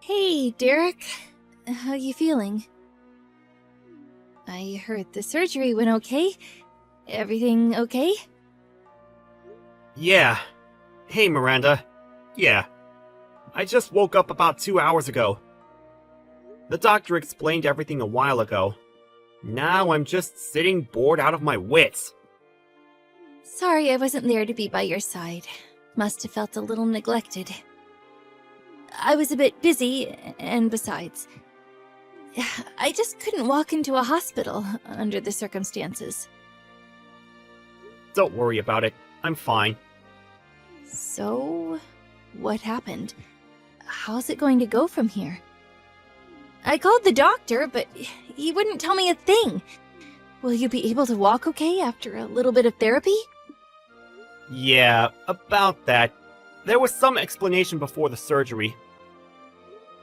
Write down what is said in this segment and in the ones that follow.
Hey, Derek. How you feeling? I heard the surgery went okay. Everything okay? Yeah. Hey, Miranda. Yeah. I just woke up about 2 hours ago. The doctor explained everything a while ago. Now I'm just sitting bored out of my wits. Sorry I wasn't there to be by your side. Must have felt a little neglected. I was a bit busy, and besides, I just couldn't walk into a hospital under the circumstances. Don't worry about it. I'm fine. So, what happened? How's it going to go from here? I called the doctor, but he wouldn't tell me a thing. Will you be able to walk okay after a little bit of therapy? Yeah, about that. There was some explanation before the surgery.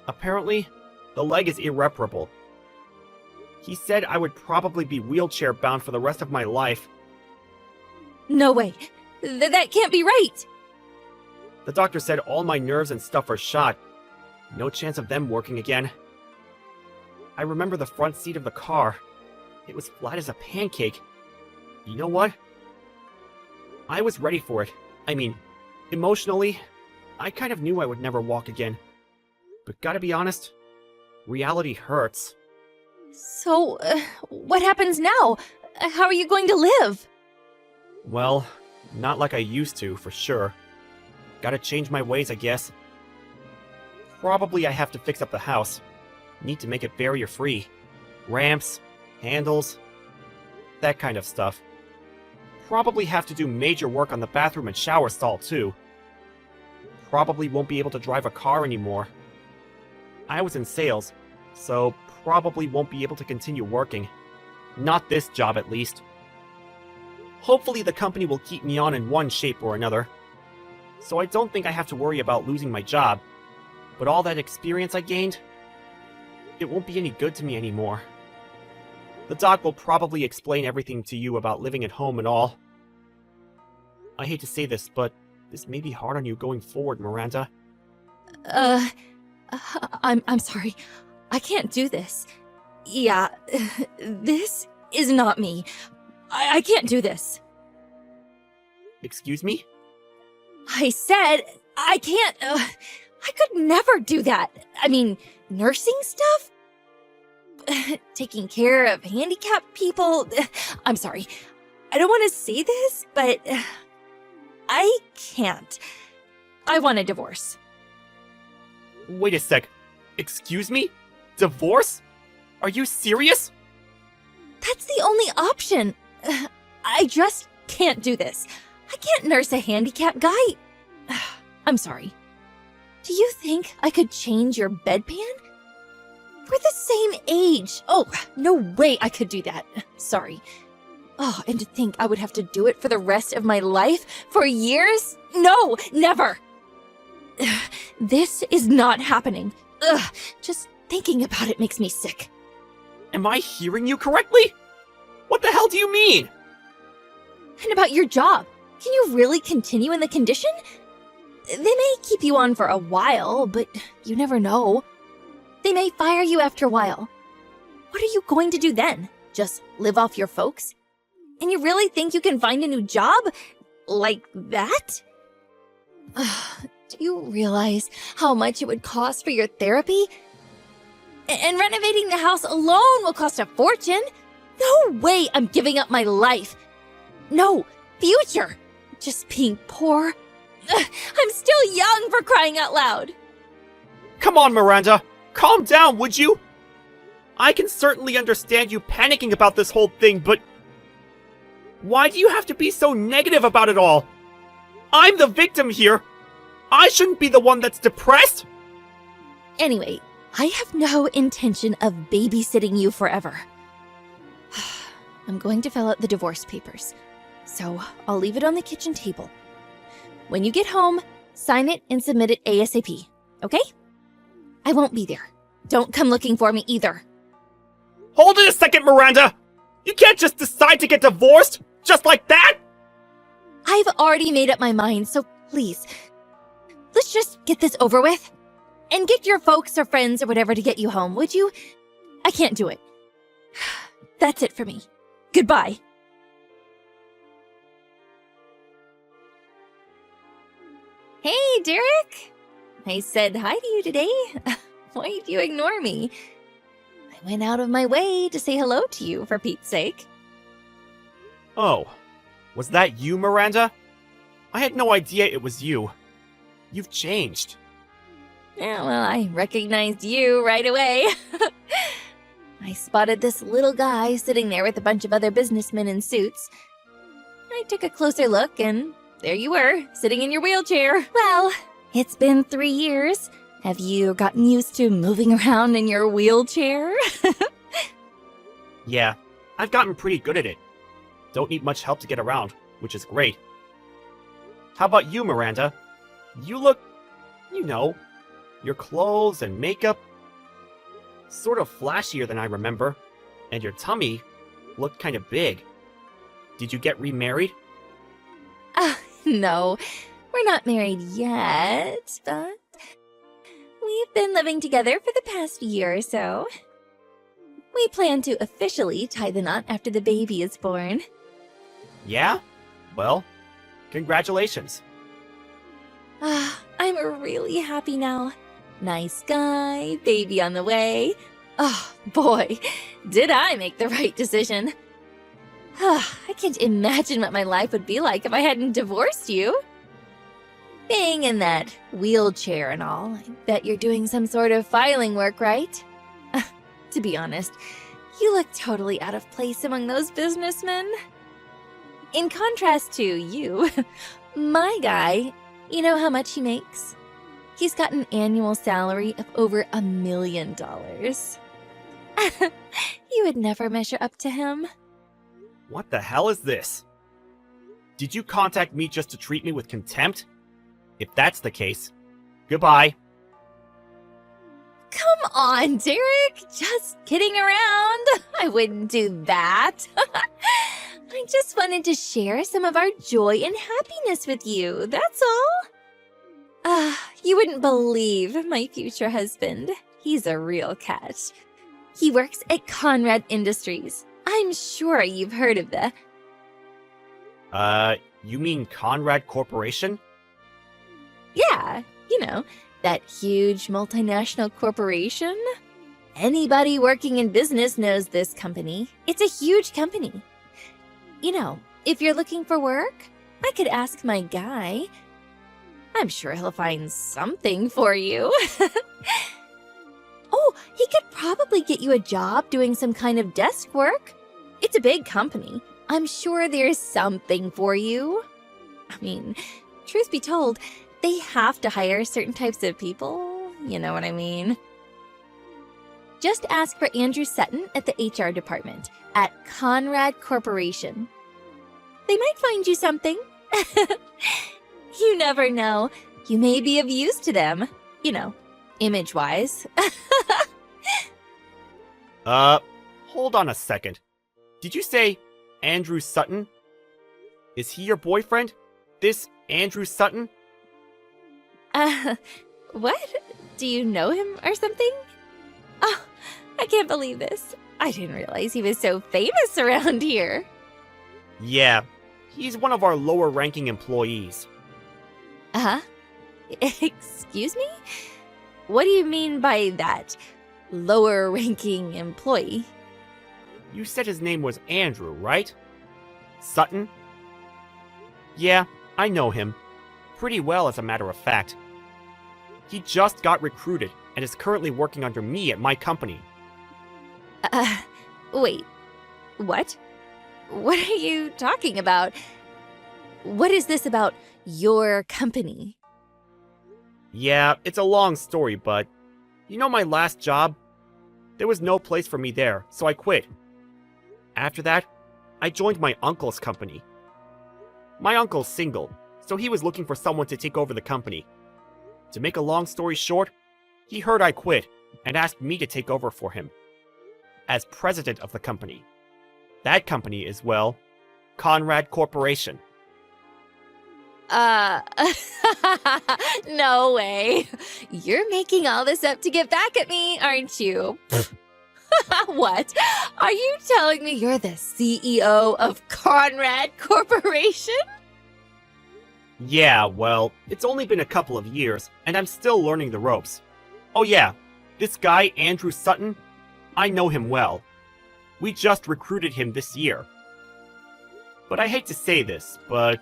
Apparently, the leg is irreparable. He said I would probably be wheelchair-bound for the rest of my life. No way. That can't be right. The doctor said all my nerves and stuff are shot. No chance of them working again. I remember the front seat of the car. It was flat as a pancake. You know what? I was ready for it. I mean, emotionally, I kind of knew I would never walk again. But gotta be honest, reality hurts. So, what happens now? How are you going to live? Well, not like I used to, for sure. Gotta change my ways, I guess. Probably I have to fix up the house. Need to make it barrier-free. Ramps, handles, that kind of stuff. Probably have to do major work on the bathroom and shower stall, too. Probably won't be able to drive a car anymore. I was in sales, so probably won't be able to continue working. Not this job, at least. Hopefully the company will keep me on in one shape or another. So I don't think I have to worry about losing my job. But all that experience I gained, it won't be any good to me anymore. The doc will probably explain everything to you about living at home and all. I hate to say this, but this may be hard on you going forward, Miranda. I'm sorry. I can't do this. Yeah, this is not me. I can't do this. Excuse me? I said I can't. I could never do that. I mean, nursing stuff? Taking care of handicapped people? I'm sorry. I don't want to say this, but I can't. I want a divorce. Wait a sec. Excuse me? Divorce? Are you serious? That's the only option. I just can't do this. I can't nurse a handicapped guy. I'm sorry. Do you think I could change your bedpan? We're the same age. Oh, no way I could do that. Sorry. Oh, and to think I would have to do it for the rest of my life? For years? No, never. This is not happening. Ugh, just thinking about it makes me sick. Am I hearing you correctly? What the hell do you mean? And about your job, can you really continue in the condition? They may keep you on for a while, but you never know. They may fire you after a while. What are you going to do then? Just live off your folks? And you really think you can find a new job? Like that? Do you realize how much it would cost for your therapy? And renovating the house alone will cost a fortune. No way I'm giving up my life. No, future. Just being poor. I'm still young, for crying out loud. Come on, Miranda. Calm down, would you? I can certainly understand you panicking about this whole thing, but why do you have to be so negative about it all? I'm the victim here. I shouldn't be the one that's depressed. Anyway, I have no intention of babysitting you forever. I'm going to fill out the divorce papers, so I'll leave it on the kitchen table. When you get home, sign it and submit it ASAP, okay? I won't be there. Don't come looking for me either. Hold it a second, Miranda! You can't just decide to get divorced, just like that! I've already made up my mind, so please, let's just get this over with. And get your folks or friends or whatever to get you home, would you? I can't do it. That's it for me. Goodbye. Hey, Derek. I said hi to you today. Why'd you ignore me? I went out of my way to say hello to you, for Pete's sake. Oh, was that you, Miranda? I had no idea it was you. You've changed. Yeah, well, I recognized you right away. I spotted this little guy sitting there with a bunch of other businessmen in suits. I took a closer look, and there you were, sitting in your wheelchair. Well, it's been 3 years. Have you gotten used to moving around in your wheelchair? Yeah, I've gotten pretty good at it. Don't need much help to get around, which is great. How about you, Miranda? You look, your clothes and makeup, sort of flashier than I remember, and your tummy looked kind of big. Did you get remarried? No, we're not married yet, but we've been living together for the past year or so. We plan to officially tie the knot after the baby is born. Yeah? Well, congratulations. I'm really happy now. Nice guy, baby on the way. Oh, boy, did I make the right decision. I can't imagine what my life would be like if I hadn't divorced you. Being in that wheelchair and all, I bet you're doing some sort of filing work, right? To be honest, you look totally out of place among those businessmen. In contrast to you, my guy, you know how much he makes? He's got an annual salary of over $1 million. You would never measure up to him. What the hell is this? Did you contact me just to treat me with contempt? If that's the case, goodbye. Come on, Derek. Just kidding around. I wouldn't do that. I just wanted to share some of our joy and happiness with you, that's all. You wouldn't believe my future husband. He's a real catch. He works at Conrad Industries. I'm sure you've heard of the... You mean Conrad Corporation? Yeah, that huge multinational corporation. Anybody working in business knows this company. It's a huge company. If you're looking for work, I could ask my guy. I'm sure he'll find something for you. Oh, he could probably get you a job doing some kind of desk work. It's a big company. I'm sure there's something for you. I mean, truth be told, they have to hire certain types of people. You know what I mean? Just ask for Andrew Sutton at the HR department at Conrad Corporation. They might find you something. You never know. You may be of use to them. Image-wise. Hold on a second. Did you say Andrew Sutton? Is he your boyfriend? This Andrew Sutton? What? Do you know him or something? Oh, I can't believe this. I didn't realize he was so famous around here. Yeah, he's one of our lower-ranking employees. Excuse me? What do you mean by that? Lower-ranking employee? You said his name was Andrew, right? Sutton? Yeah, I know him. Pretty well, as a matter of fact. He just got recruited and is currently working under me at my company. Wait. What? What are you talking about? What is this about your company? Yeah, it's a long story, but my last job? There was no place for me there, so I quit. After that, I joined my uncle's company. My uncle's single, so he was looking for someone to take over the company. To make a long story short, he heard I quit and asked me to take over for him as president of the company. That company is, well, Conrad Corporation. Uh, no way. You're making all this up to get back at me, aren't you? What? Are you telling me you're the CEO of Conrad Corporation? Yeah, well, it's only been a couple of years, and I'm still learning the ropes. Oh yeah, this guy, Andrew Sutton, I know him well. We just recruited him this year. But I hate to say this, but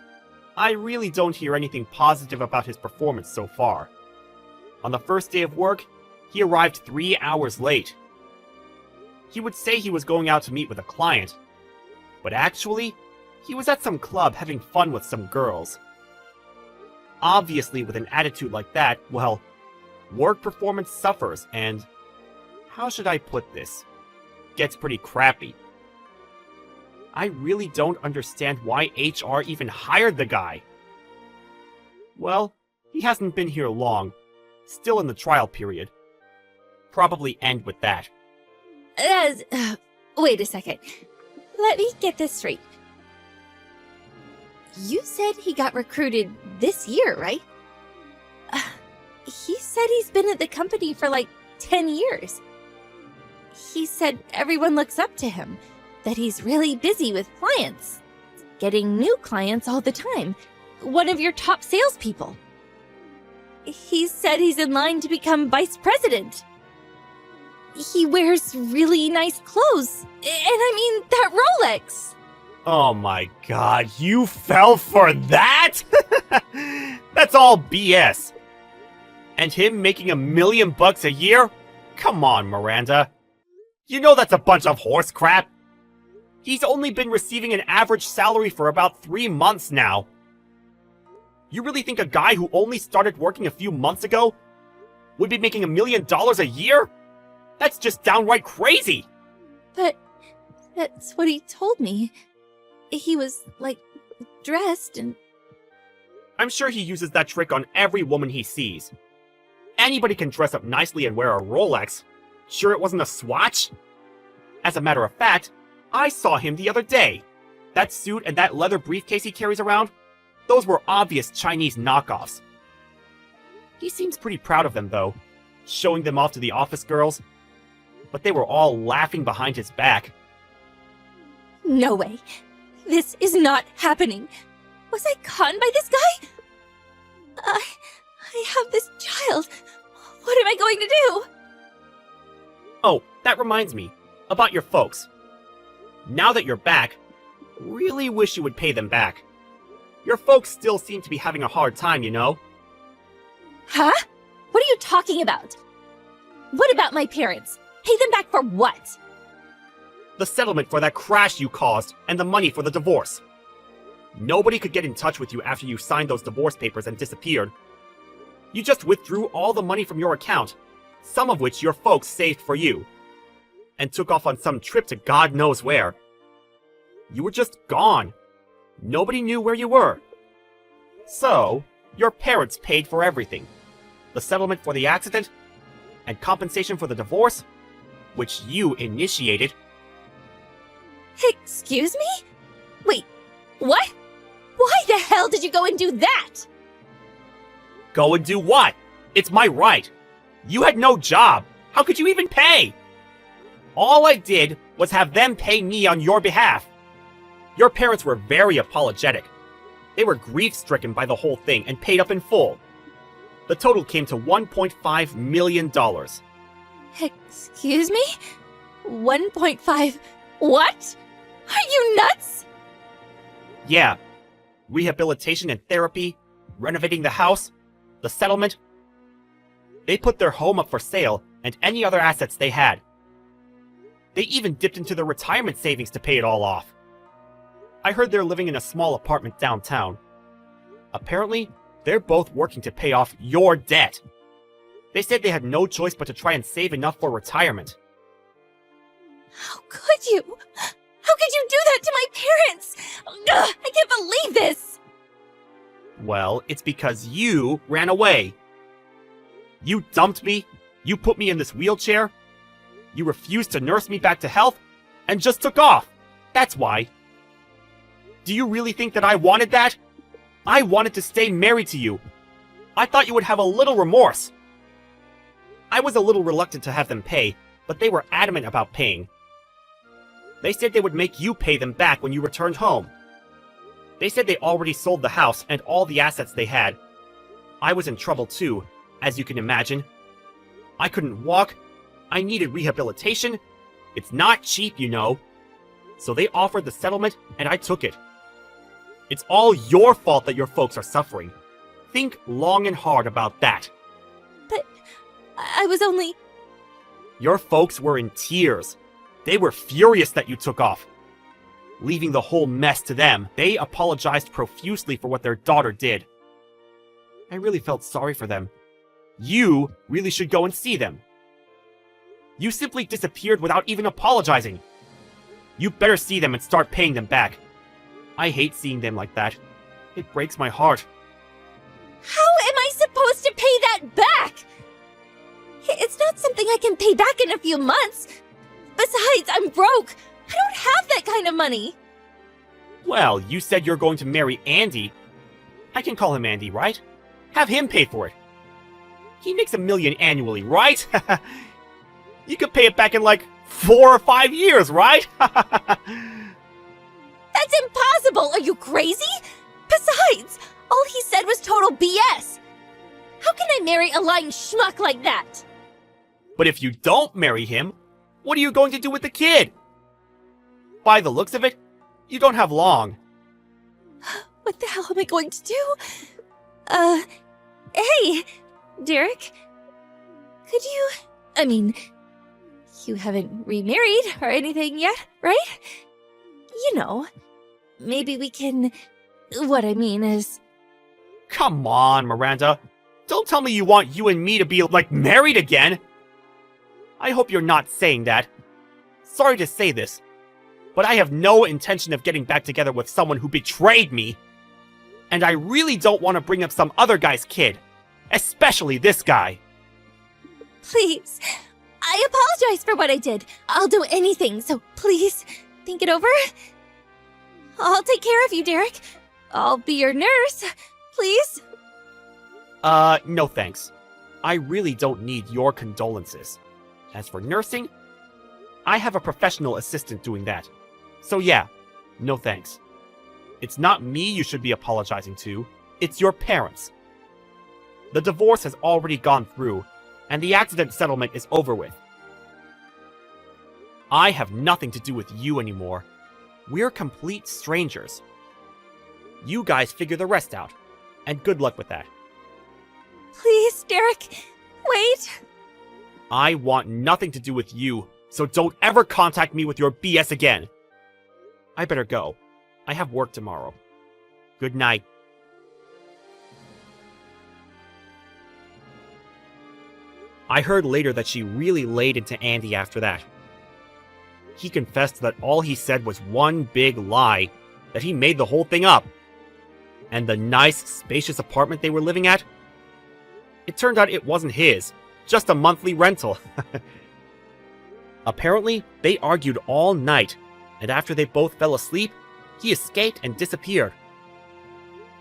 I really don't hear anything positive about his performance so far. On the first day of work, he arrived 3 hours late. He would say he was going out to meet with a client, but actually, he was at some club having fun with some girls. Obviously, with an attitude like that, well, work performance suffers and, how should I put this, gets pretty crappy. I really don't understand why HR even hired the guy. Well, he hasn't been here long, still in the trial period. Probably end with that. Wait a second. Let me get this straight. You said he got recruited this year, right? He said he's been at the company for like 10 years. He said everyone looks up to him, that he's really busy with clients, getting new clients all the time. One of your top salespeople. He said he's in line to become vice president. He wears really nice clothes. And I mean, that Rolex. Oh my god, you fell for that?! That's all BS. And him making $1 million a year? Come on, Miranda. You know that's a bunch of horse crap. He's only been receiving an average salary for about 3 months now. You really think a guy who only started working a few months ago would be making $1 million a year? That's just downright crazy! But that's what he told me. He was, like, dressed and... I'm sure he uses that trick on every woman he sees. Anybody can dress up nicely and wear a Rolex. Sure it wasn't a Swatch? As a matter of fact, I saw him the other day. That suit and that leather briefcase he carries around, those were obvious Chinese knockoffs. He seems pretty proud of them, though, showing them off to the office girls. But they were all laughing behind his back. No way. This is not happening. Was I conned by this guy? I have this child. What am I going to do? Oh, that reminds me. About your folks. Now that you're back, really wish you would pay them back. Your folks still seem to be having a hard time, you know? Huh? What are you talking about? What about my parents? Pay them back for what? The settlement for that crash you caused, and the money for the divorce. Nobody could get in touch with you after you signed those divorce papers and disappeared. You just withdrew all the money from your account, some of which your folks saved for you, and took off on some trip to God knows where. You were just gone. Nobody knew where you were. So, your parents paid for everything. The settlement for the accident, and compensation for the divorce, which you initiated. Excuse me? Wait, what? Why the hell did you go and do that? Go and do what? It's my right. You had no job. How could you even pay? All I did was have them pay me on your behalf. Your parents were very apologetic. They were grief-stricken by the whole thing and paid up in full. The total came to $1.5 million. Excuse me? 1.5... What? Are you nuts? Yeah. Rehabilitation and therapy, renovating the house, the settlement. They put their home up for sale and any other assets they had. They even dipped into their retirement savings to pay it all off. I heard they're living in a small apartment downtown. Apparently, they're both working to pay off your debt. They said they had no choice but to try and save enough for retirement. How could you? How could you do that to my parents? Ugh, I can't believe this! Well, it's because you ran away. You dumped me, you put me in this wheelchair, you refused to nurse me back to health, and just took off. That's why. Do you really think that I wanted that? I wanted to stay married to you. I thought you would have a little remorse. I was a little reluctant to have them pay, but they were adamant about paying. They said they would make you pay them back when you returned home. They said they already sold the house and all the assets they had. I was in trouble too, as you can imagine. I couldn't walk. I needed rehabilitation. It's not cheap, you know. So they offered the settlement, and I took it. It's all your fault that your folks are suffering. Think long and hard about that. But I was only... Your folks were in tears. They were furious that you took off. Leaving the whole mess to them, they apologized profusely for what their daughter did. I really felt sorry for them. You really should go and see them. You simply disappeared without even apologizing. You better see them and start paying them back. I hate seeing them like that. It breaks my heart. How am I supposed to pay that back? It's not something I can pay back in a few months. Besides, I'm broke. I don't have that kind of money. Well, you said you're going to marry Andy. I can call him Andy, right? Have him pay for it. He makes $1 million annually, right? You could pay it back in like 4 or 5 years, right? That's impossible! Are you crazy? Besides, all he said was total BS. How can I marry a lying schmuck like that? But if you don't marry him, what are you going to do with the kid? By the looks of it, you don't have long. What the hell am I going to do? Hey, Derek. Could you... I mean, you haven't remarried or anything yet, right? You know, maybe we can... What I mean is... Come on, Miranda. Don't tell me you want you and me to be, like, married again. I hope you're not saying that. Sorry to say this, but I have no intention of getting back together with someone who betrayed me. And I really don't want to bring up some other guy's kid. Especially this guy. Please. I apologize for what I did. I'll do anything, so please, think it over. I'll take care of you, Derek. I'll be your nurse. Please? No thanks. I really don't need your condolences. As for nursing, I have a professional assistant doing that. So yeah, no thanks. It's not me you should be apologizing to, it's your parents. The divorce has already gone through, and the accident settlement is over with. I have nothing to do with you anymore. We're complete strangers. You guys figure the rest out, and good luck with that. Please, Derek, wait. I want nothing to do with you, so don't ever contact me with your BS again. I better go. I have work tomorrow. Good night. I heard later that she really laid into Andy after that. He confessed that all he said was one big lie, that he made the whole thing up. And the nice, spacious apartment they were living at? It turned out it wasn't his, just a monthly rental. Apparently, they argued all night, and after they both fell asleep, he escaped and disappeared.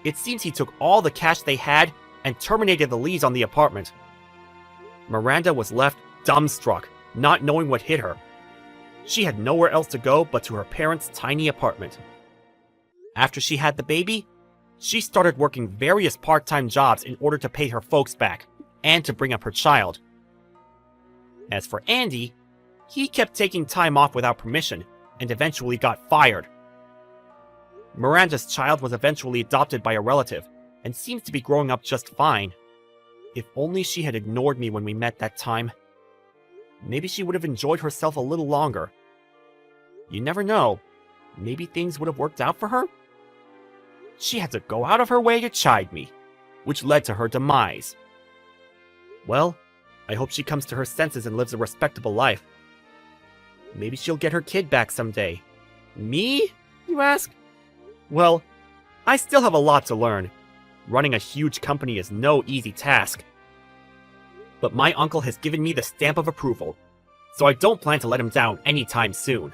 It seems he took all the cash they had and terminated the lease on the apartment. Miranda was left dumbstruck, not knowing what hit her. She had nowhere else to go but to her parents' tiny apartment. After she had the baby, she started working various part-time jobs in order to pay her folks back and to bring up her child. As for Andy, he kept taking time off without permission and eventually got fired. Miranda's child was eventually adopted by a relative and seems to be growing up just fine. If only she had ignored me when we met that time. Maybe she would have enjoyed herself a little longer. You never know. Maybe things would have worked out for her? She had to go out of her way to chide me, which led to her demise. Well, I hope she comes to her senses and lives a respectable life. Maybe she'll get her kid back someday. Me, you ask? Well, I still have a lot to learn. Running a huge company is no easy task. But my uncle has given me the stamp of approval, so I don't plan to let him down anytime soon.